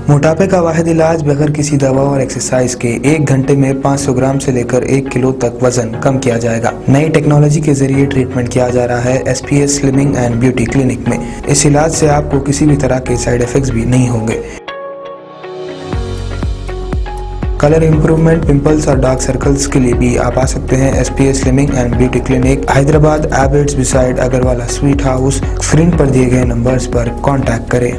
मोटापे का वाहिद इलाज बगैर किसी दवा और एक्सरसाइज के 1 घंटे में 500 ग्राम से लेकर 1 किलो तक वजन कम किया जाएगा। नई टेक्नोलॉजी के जरिए ट्रीटमेंट किया जा रहा है SPS slimming and beauty clinic में। इस इलाज से आपको किसी भी तरह के साइड इफेक्ट्स भी नहीं होंगे। कलर इंप्रूवमेंट, पिंपल्स और डार्क सर्कल्स के लिए भी आप आ सकते हैं SPS slimming and beauty clinic, Hyderabad, Abids beside Agarwala sweet house. Screen पर दिए गए नंबर्स पर कॉन्टैक्ट करें।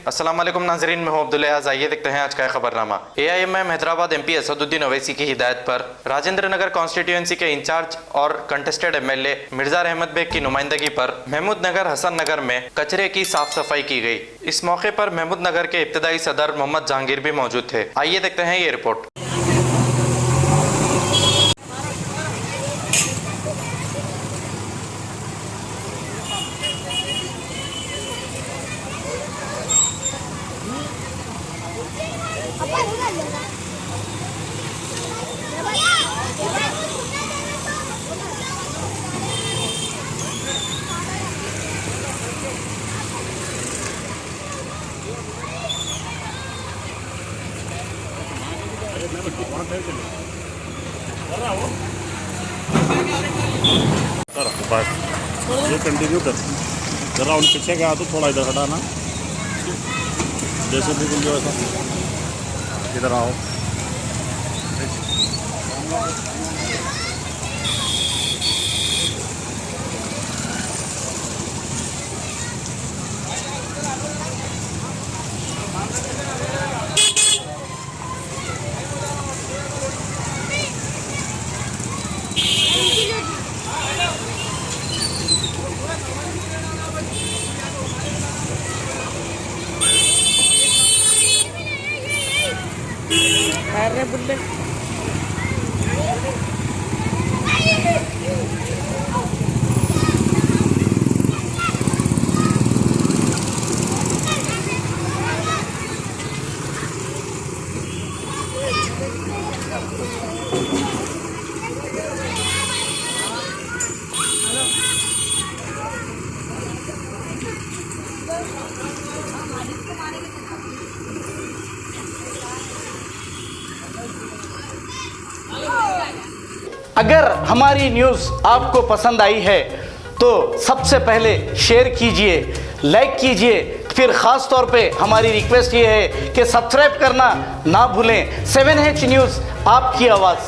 अस्सलाम वालेकुम नाजरीन, मैं हूं अब्दुल अयाज। आइए देखते हैं आज का खबरनामा। AIMM हैदराबाद MP असदुद्दीन अवैसी की हिदायत पर राजेंद्र नगर कॉन्स्टिट्यूएंसी के इंचार्ज और कंटेस्टेड MLA मिर्जा रहमत बेग की नुमाइंदगी पर महमूद नगर, हसन नगर में कचरे की साफ सफाई की गई। इस मौके पर महमूद नगर के इब्तदाई सदर मोहम्मद जहांगीर भी मौजूद थे। आइए देखते हैं ये रिपोर्ट। बस ये कंटिन्यू कर, जरा उन पीछे का तो थोड़ा इधर हटाना, जैसे भी जो ऐसा इधर आओ। अरे बुल्ले अगर हमारी न्यूज़ आपको पसंद आई है तो सबसे पहले शेयर कीजिए, लाइक कीजिए, फिर ख़ास तौर पे हमारी रिक्वेस्ट ये है कि सब्सक्राइब करना ना भूलें। 7H न्यूज़, आपकी आवाज़।